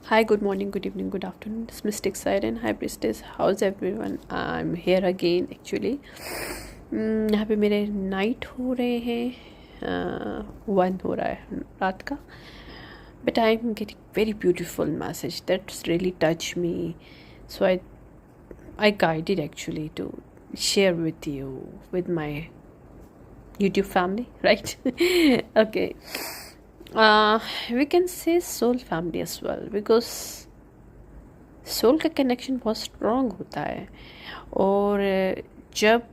Hi, good morning, good evening, good afternoon. This is Mystic Siren, High Priestess. How's everyone? I'm here again actually. यहाँ पे मेरे night हो रहे हैं 1 हो रहा है रात का. But I'm getting very beautiful message that's really touched me. So I guided actually to share with you with my YouTube family, right? Okay. We can say soul family as well because soul का connection बहुत strong होता है. और जब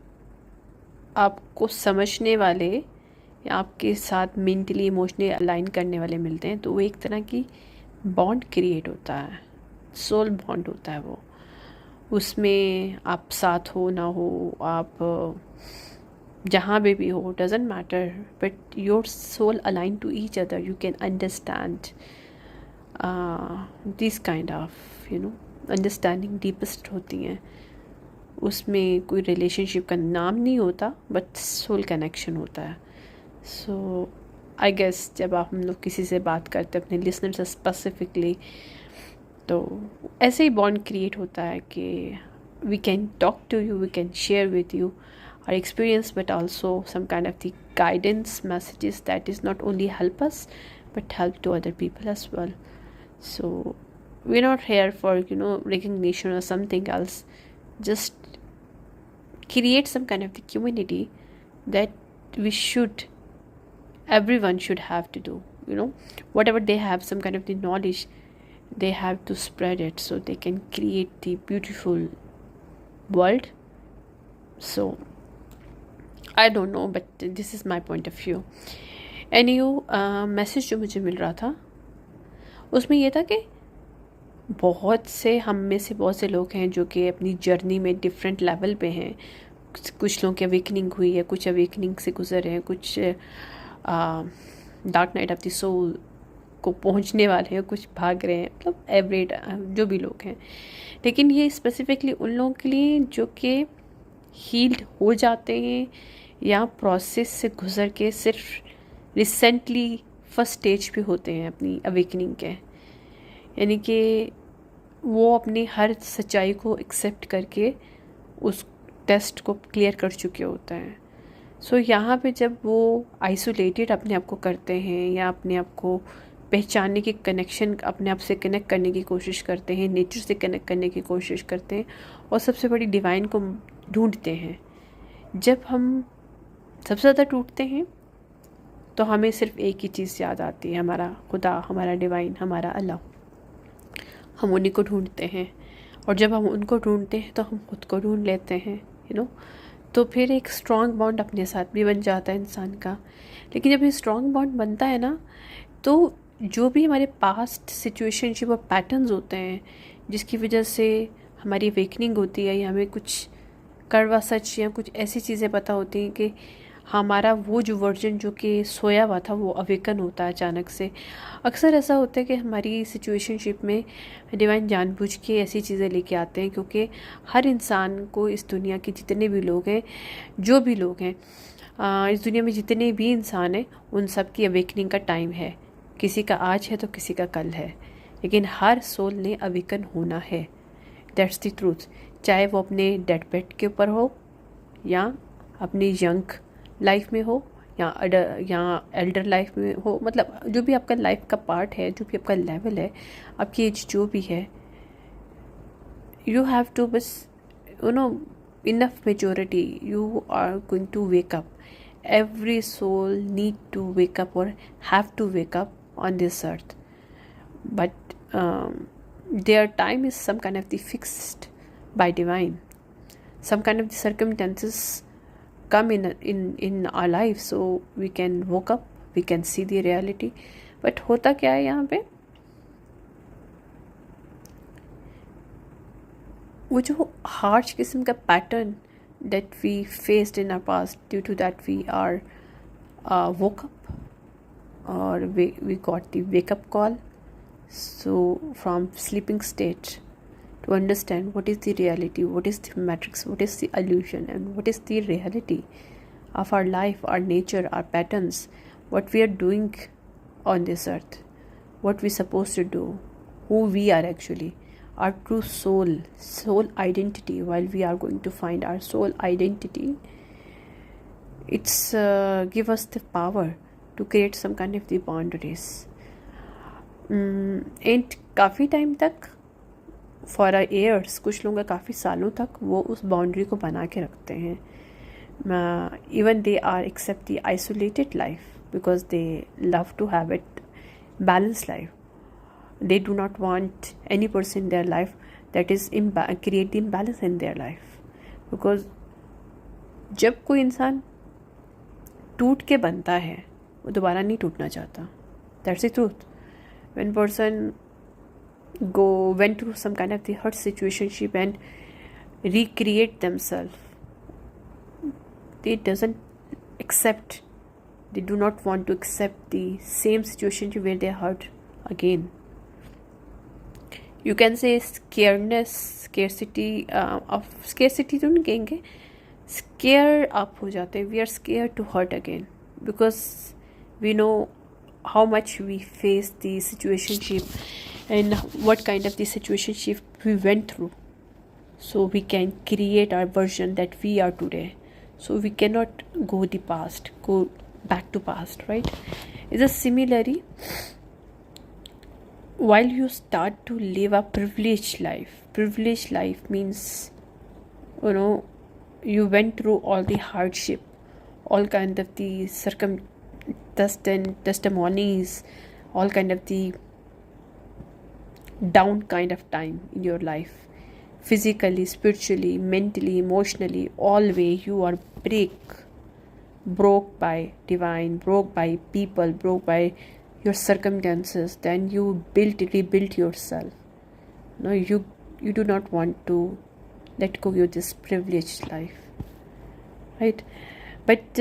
आपको समझने वाले या आपके साथ मेंटली इमोशनली अलाइन करने वाले मिलते हैं तो वो एक तरह की बॉन्ड क्रिएट होता है. सोल बॉन्ड होता है वो. उसमें आप साथ हो ना हो, आप जहाँ भी हो, doesn't matter, but your soul align to each other. You can understand this kind of understanding deepest होती हैं. उसमें कोई रिलेशनशिप का नाम नहीं होता बट सोल कनेक्शन होता है. सो आई गेस जब आप हम लोग किसी से बात करते हैं अपने लिसनर से स्पेसिफिकली, तो ऐसे ही बॉन्ड क्रिएट होता है कि we can talk to you, we can share with you our experience, but also some kind of the guidance messages that is not only help us but help to other people as well. So we're not here for recognition or something else. Just create some kind of the community that everyone should have to do. Whatever they have, some kind of the knowledge, they have to spread it so they can create the beautiful world. So I don't know, but this is my point of view. Message जो मुझे मिल रहा था उसमें ये था कि बहुत से लोग हैं जो कि अपनी जर्नी में डिफरेंट लेवल पे हैं. कुछ लोगों की अवेकनिंग हुई है, कुछ अवेकनिंग से गुजरे हैं, कुछ dark night of the soul को पहुंचने वाले हैं, कुछ भाग रहे हैं. मतलब एवरी जो भी लोग हैं. लेकिन ये स्पेसिफिकली उन लोगों के लिए जो कि हील्ड हो जाते हैं या प्रोसेस से गुजर के सिर्फ रिसेंटली फर्स्ट स्टेज पे होते हैं अपनी अवेकनिंग के. यानी कि वो अपनी हर सच्चाई को एक्सेप्ट करके उस टेस्ट को क्लियर कर चुके होते हैं. सो यहाँ पे जब वो आइसोलेटेड अपने आप को करते हैं या अपने आप को पहचानने की कनेक्शन, अपने आप से कनेक्ट करने की कोशिश करते हैं, नेचर से कनेक्ट करने की कोशिश करते हैं और सबसे बड़ी डिवाइन को ढूंढते हैं. जब हम सबसे ज़्यादा टूटते हैं तो हमें सिर्फ एक ही चीज़ याद आती है, हमारा खुदा, हमारा डिवाइन, हमारा अल्लाह. हम उन्हीं को ढूंढते हैं और जब हम उनको ढूंढते हैं तो हम खुद को ढूंढ लेते हैं. तो फिर एक स्ट्रॉन्ग बॉन्ड अपने साथ भी बन जाता है इंसान का. लेकिन जब ये स्ट्रॉन्ग बॉन्ड बनता है ना, तो जो भी हमारे पास्ट सिचुएशनशिप और पैटर्न्स होते हैं जिसकी वजह से हमारी अवेकनिंग होती है या हमें कुछ कड़वा सच या कुछ ऐसी चीज़ें पता होती हैं कि हमारा वो जो वर्जन जो कि सोया हुआ था वो अवेकन होता है अचानक से. अक्सर ऐसा होता है कि हमारी सिचुएशनशिप में डिवाइन जानबूझ के ऐसी चीज़ें लेके आते हैं क्योंकि हर इंसान को, इस दुनिया के जितने भी लोग हैं, जो भी लोग हैं, इस दुनिया में जितने भी इंसान हैं, उन सब की अवेकनिंग का टाइम है. किसी का आज है तो किसी का कल है, लेकिन हर सोल ने अवेकन होना है. That's the truth. चाहे वो अपने डेड बेड के ऊपर हो या अपनी यंग लाइफ में हो या एल्डर लाइफ में हो. मतलब जो भी आपका लाइफ का पार्ट है, जो भी आपका लेवल है, आपकी एज जो भी है, यू हैव टू बस enough majority, you are going to wake up. Every soul need to wake up और have to wake up on this earth, but their time is some kind of the fixed by divine. Some kind of the circumstances come in our life so we can woke up, we can see the reality. But होता क्या है यहाँ पे, वो जो harsh किस्म का pattern that we faced in our past, due to that we are woke up or we got the wake up call. So from sleeping state to understand what is the reality, what is the matrix, what is the illusion, and what is the reality of our life, our nature, our patterns, what we are doing on this earth, what we supposed to do, who we are actually, our true soul identity. While we are going to find our soul identity, it's give us the power to create some kind of the boundaries. And काफ़ी time तक, for years, कुछ लोग काफ़ी सालों तक वो उस boundary को बना के रखते हैं. Even they are accept the isolated life because they love to have it balanced life. They do not want any person in their life that is create the imbalance in their life. Because जब कोई इंसान टूट के बनता है वो दोबारा नहीं टूटना चाहता. That's the truth. When person went through some kind of the hurt situationship and recreate themselves, they do not want to accept the same situation where they hurt again. You can say scarcity तो नहीं कहेंगे, scare up हो जाते हैं. We are scared to hurt again because we know how much we face the situationship and what kind of the situationship we went through, so we can create our version that we are today. So we cannot go back to past, right? It's a similarly, while you start to live a privileged life means, you went through all the hardship, all kind of the testimonies, all kind of the down kind of time in your life, physically, spiritually, mentally, emotionally, all way you are broke by divine, broke by people, broke by your circumstances. Then you rebuild yourself. No, you do not want to let go of this privileged life, right? But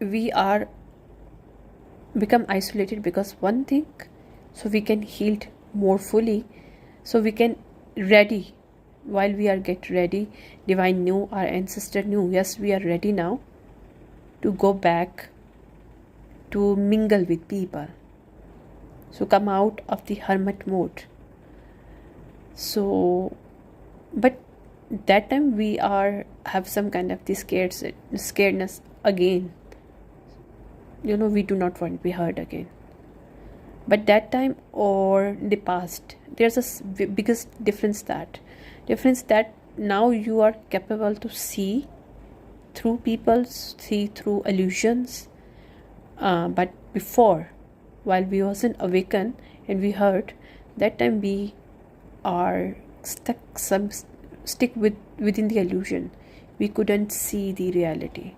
we are become isolated because one thing, so we can heal more fully, so we can ready. While we are get ready, divine knew, our ancestor knew, yes, we are ready now to go back to mingle with people, so come out of the hermit mode. So but that time we have some kind of the scaredness again. We do not want to be hurt again. But that time or the past, there's a biggest difference that now you are capable to see through people, see through illusions. But before, while we wasn't awakened and we heard, that time we are stick within the illusion. We couldn't see the reality.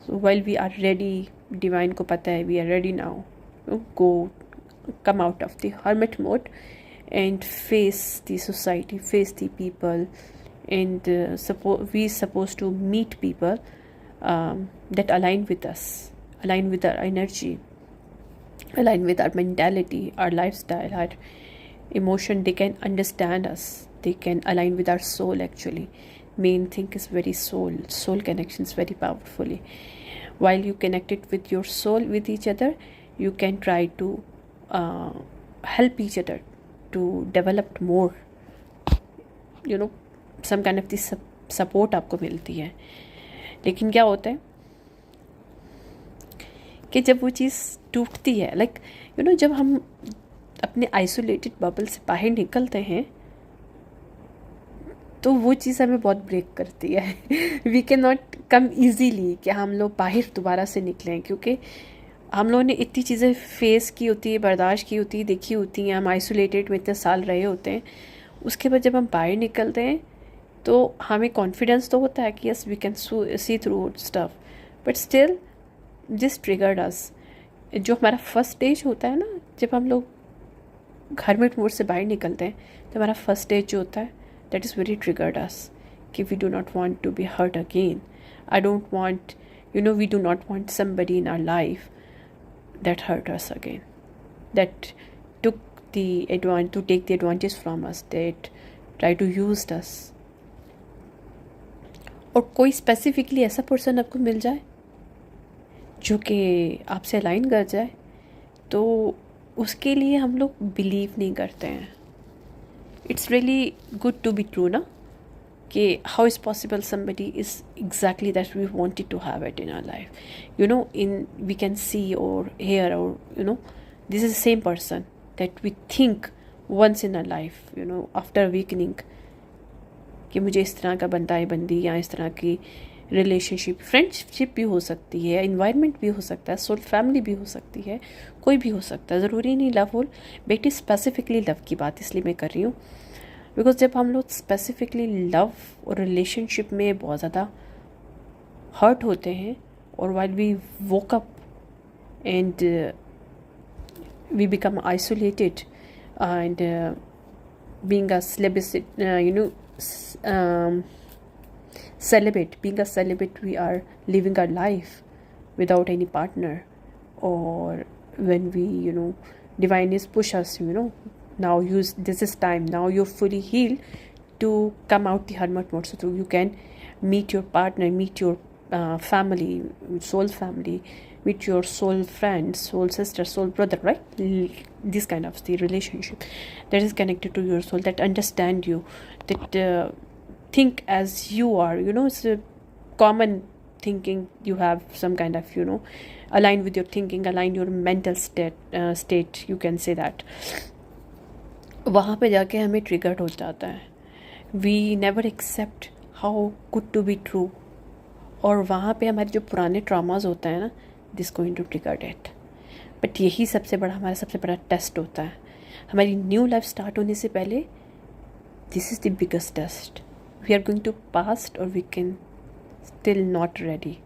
So while we are ready, divine ko pata hai, we are ready now. Come out of the hermit mode and face the society, face the people, and we supposed to meet people that align with us, align with our energy, align with our mentality, our lifestyle, our emotion. They can understand us, they can align with our soul. Actually, main thing is very soul connections very powerfully. While you connect it with your soul, with each other, you can try to help each other to develop more, some kind of this support आपको मिलती है. लेकिन क्या होता है कि जब वो चीज़ टूटती है, जब हम अपने आइसोलेटेड बबल से बाहर निकलते हैं, तो वो चीज़ हमें बहुत ब्रेक करती है. We can not come easily कि हम लोग बाहर दोबारा से निकलें, क्योंकि हम लोगों ने इतनी चीज़ें फेस की होती है, बर्दाश्त की होती है, देखी होती हैं, हम आइसोलेटेड में इतने साल रहे होते हैं. उसके बाद जब हम बाहर निकलते हैं तो हमें कॉन्फिडेंस तो होता है कि yes we can see through stuff, but still this triggered us. जो हमारा फर्स्ट स्टेज होता है ना, जब हम लोग hermit मोड से बाहर निकलते हैं, तो हमारा फर्स्ट स्टेज जो होता है, that is very triggered us कि we do not want to be hurt again. I don't want, we do not want somebody in our life that hurt us again, that took to take the advantage from us, that try to use us. और कोई specifically ऐसा person आपको मिल जाए जो कि आपसे align कर जाए, तो उसके लिए हम लोग बिलीव नहीं करते हैं. It's really good to be true ना, कि how is possible somebody is exactly that we wanted to have it in our life. We can see or hear, or this is the same person that we think once in our life, after awakening, कि मुझे इस तरह का बंदा है बंदी, या इस तरह की रिलेशनशिप, फ्रेंडशिप भी हो सकती है, इन्वायरमेंट भी हो सकता है, सोल फैमिली भी हो सकती है, कोई भी हो सकता है, ज़रूरी नहीं लव हो. बेटी स्पेसिफिकली लव की बात इसलिए मैं कर रही हूँ बिकॉज जब हम लोग स्पेसिफिकली लव और रिलेशनशिप में बहुत ज़्यादा हर्ट होते हैं, और while we woke up and we become isolated and being a celibate, we are living our life without any partner, or when we divine is push us, now this is time, now you're fully healed to come out the hermit mode, so you can meet your partner, meet your family, soul family, meet your soul friend, soul sister, soul brother, right? This kind of the relationship that is connected to your soul, that understand you, that think as you are, it's a common thinking. You have some kind of align with your thinking, align your mental state, you can say that. वहाँ पे जाके हमें triggered हो जाता है. We never accept how good to be true, और वहाँ पे हमारे जो पुराने ट्रामाज होता है ना, this going to trigger it. But यही हमारा सबसे बड़ा टेस्ट होता है. हमारी न्यू लाइफ स्टार्ट होने से पहले this is the biggest test. We are going to past, और we can still not ready.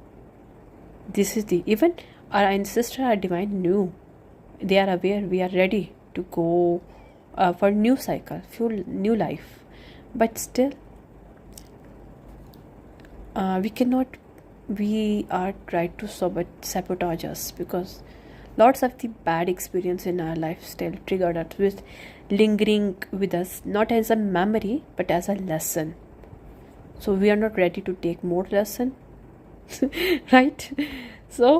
This is the even our ancestor are divine knew, they are aware we are ready to go for new cycle, new life, but still we are trying to sabotage us, because lots of the bad experience in our life still triggered us with lingering with us, not as a memory but as a lesson. So we are not ready to take more lesson. Right? So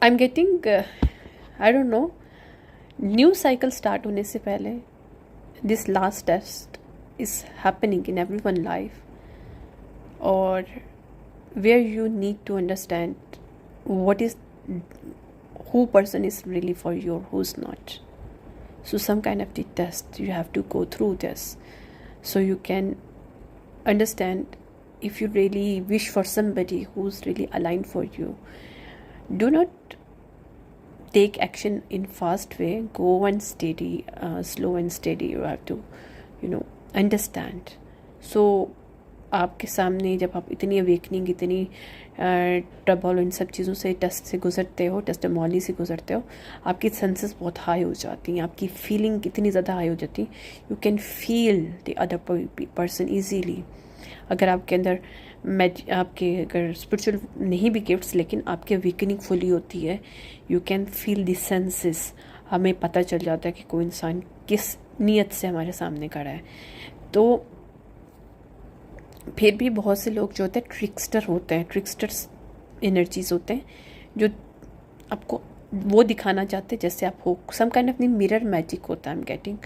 I'm getting I don't know, new cycle start होने से पहले this last test is happening in every one life, और where you need to understand what is who person is really for you or who's not. So some kind of the test you have to go through this, so you can understand if you really wish for somebody who's really aligned for you. Do not take action in fast way, go and steady, slow and steady. You have to understand. So आपके सामने जब आप इतनी awakening, इतनी trouble, इन सब चीज़ों से, test से गुजरते हो, टेस्टिमोनी से गुजरते हो, आपकी सेंसेस बहुत हाई हो जाती हैं, आपकी फीलिंग इतनी ज़्यादा हाई हो जाती है, you can feel the other person easily. अगर आपके अंदर आपके अगर स्पिरिचुअल नहीं भी गिफ्ट्स, लेकिन आपकी अवेकनिंग फुली होती है, you can feel the senses. हमें पता चल जाता है कि कोई इंसान किस नीयत से हमारे सामने खड़ा है. तो फिर भी बहुत से लोग जो होते हैं ट्रिक्स्टर होते हैं, ट्रिक्स्टर्स एनर्जीज होते हैं, जो आपको वो दिखाना चाहते हैं जैसे आप हो. Some kind of the mirror magic होता है. I am getting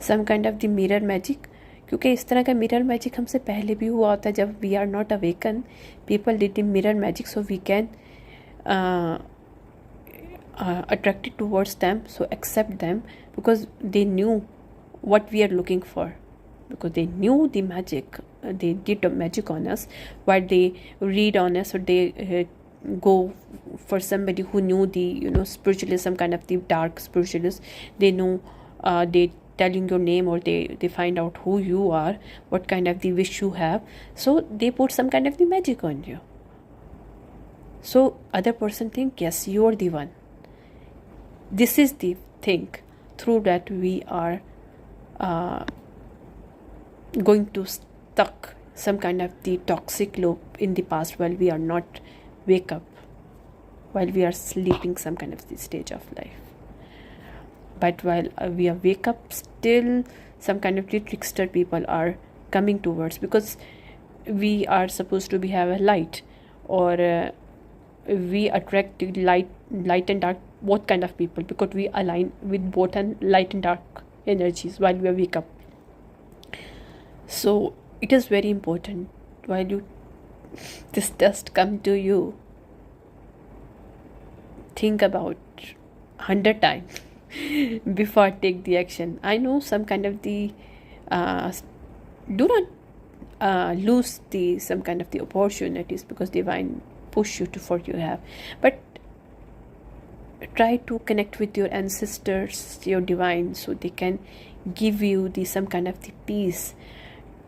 some kind of the mirror magic, क्योंकि इस तरह का मिरर मैजिक हमसे पहले भी हुआ होता है. जब we are not awaken, people did the mirror magic, so we can attracted towards them, so accept them, because they knew what we are looking for, because they knew the magic, they did the magic on us, while they read on us, or they go for somebody who knew the spiritualist, some kind of the dark spiritualist. They know, they telling your name, or they find out who you are, what kind of the wish you have, so they put some kind of the magic on you. So other person think, yes, you are the one. This is the thing through that we are going to stuck some kind of the toxic loop in the past, while we are not wake up, while we are sleeping, some kind of the stage of life. But while we are wake up, still some kind of the trickster people are coming towards, because we are supposed to be have a light, or we attract light and dark both kind of people, because we align with both and light and dark energies while we wake up. So it is very important, while you this test come to you, think about 100 times before take the action. I know some kind of the do not lose the some kind of the opportunities, because divine push you to for you have, but try to connect with your ancestors, your divine, so they can give you the some kind of the peace.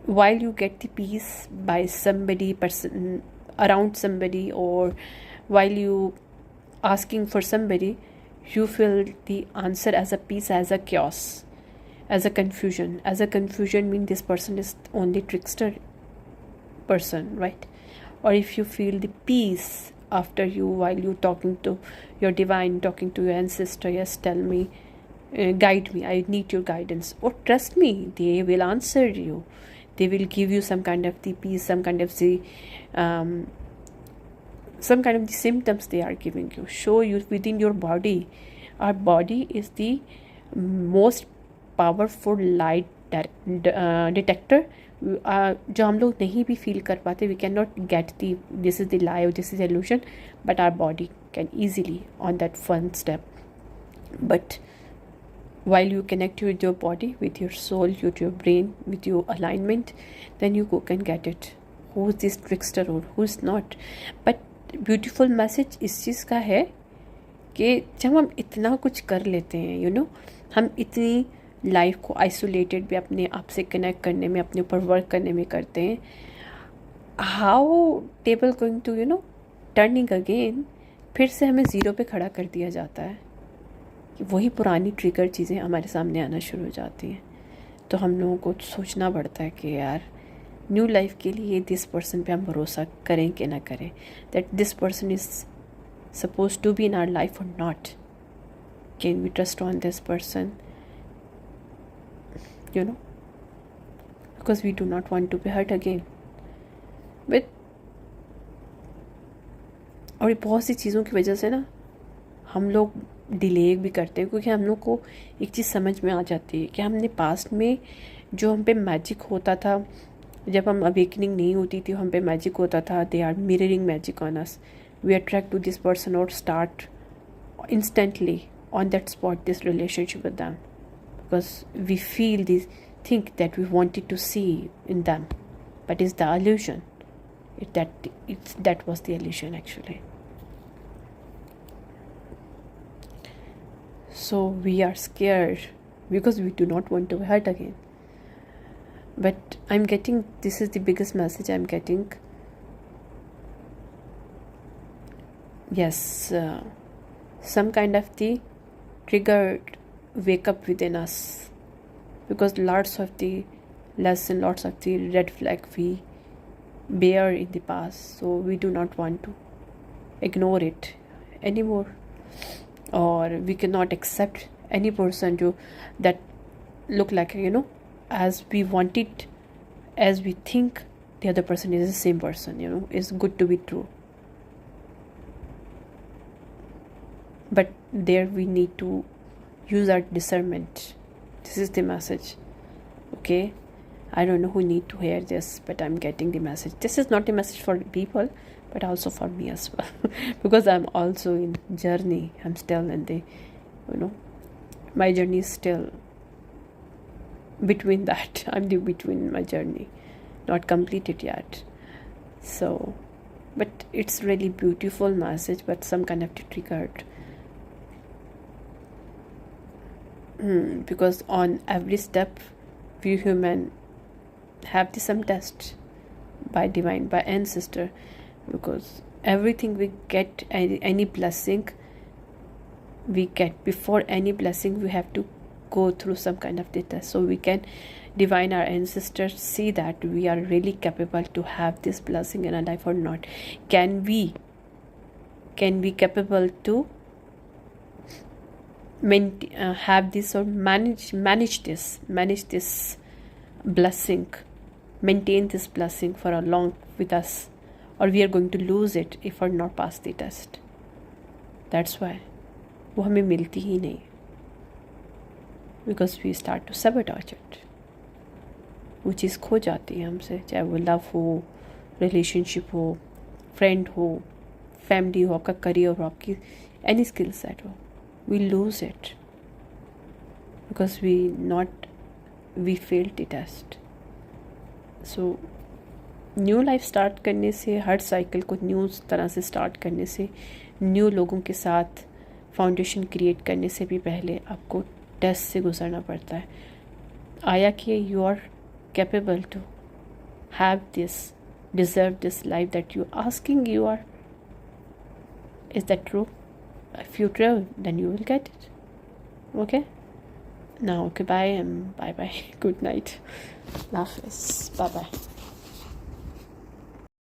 While you get the peace by somebody person around somebody, or while you asking for somebody, you feel the answer as a peace, as a chaos, as a confusion. As a confusion mean this person is only trickster person, right? Or if you feel the peace after you, while you talking to your divine, talking to your ancestor, yes, tell me, guide me, I need your guidance, or trust me, they will answer you, they will give you some kind of the peace, some kind of the symptoms they are giving you, show you within your body. Our body is the most powerful light detector, जो हम लोग नहीं भी feel कर पाते. We can not get the this is the lie और this is illusion, but our body can easily on that fun step. But while you connect with your body, with your soul, with your brain, with your alignment, then you can get it. Who's this trickster or who's not? But beautiful message इस चीज़ का है कि जब हम इतना कुछ कर लेते हैं, हम इतनी लाइफ को आइसोलेटेड भी अपने आप से कनेक्ट करने में, अपने ऊपर वर्क करने में करते हैं, how table going to turning again, फिर से हमें ज़ीरो पे खड़ा कर दिया जाता है. वही पुरानी ट्रिगर चीज़ें हमारे सामने आना शुरू हो जाती हैं. तो हम लोगों को सोचना पड़ता है कि यार न्यू लाइफ के लिए दिस पर्सन पे हम भरोसा करें कि ना करें, that this person is suppose to be in our life और not. Can we trust on this person, because we do not want to be hurt again. But और बहुत सी चीज़ों की वजह से ना हम लोग डिले भी करते हैं, क्योंकि हम लोग को एक चीज़ समझ में आ जाती है कि हमने पास्ट में जो हम पे मैजिक होता था, जब हम अवेकनिंग नहीं होती थी, हम पे मैजिक होता था, they are mirroring magic on us, we attract to this person और start instantly on that spot this relationship with them, because we feel these think that we wanted to see in them, but it's the illusion. That was the illusion actually. So we are scared because we do not want to be hurt again. But I'm getting, this is the biggest message I'm getting. Yes, some kind of the triggered wake up within us, because lots of the lesson, lots of the red flag we bear in the past, so we do not want to ignore it anymore, or we cannot accept any person that look like as we want it, as we think the other person is the same person. It's good to be true, but there we need to use our discernment. This is the message. Okay, I don't know who need to hear this, but I'm getting the message. This is not a message for people, but also for me as well, because I'm also in journey. I'm still in the my journey is still between that. I'm between my journey, not completed yet. So, but it's really beautiful message, but some kind of triggered. Because on every step we human have some test by divine, by ancestor, because everything we get, any blessing we get, before any blessing we have to go through some kind of the test, so we can divine, our ancestors see that we are really capable to have this blessing in our life or not. Can we capable to have this or manage this blessing, maintain this blessing for a long with us, or we are going to lose it if we're not pass the test. That's why वो हमें मिलती ही नहीं, because we start to sabotage it. वो चीज़ खो जाती है हमसे, चाहे वो लव हो, रिलेशनशिप हो, फ्रेंड हो, फैमिली हो, आपका करियर हो, आपकी एनी स्किल सेट हो, we lose it because we failed the test. So new life start करने से, हर साइकिल को न्यू तरह से स्टार्ट करने से, न्यू लोगों के साथ फाउंडेशन क्रिएट करने से भी पहले आपको टेस्ट से गुजरना पड़ता है। आया कि you are capable to have this, deserve this life that you asking you are. Is that true? If you try, then you will get it. Okay? Now, okay, bye and bye bye. Good night. Love is bye bye.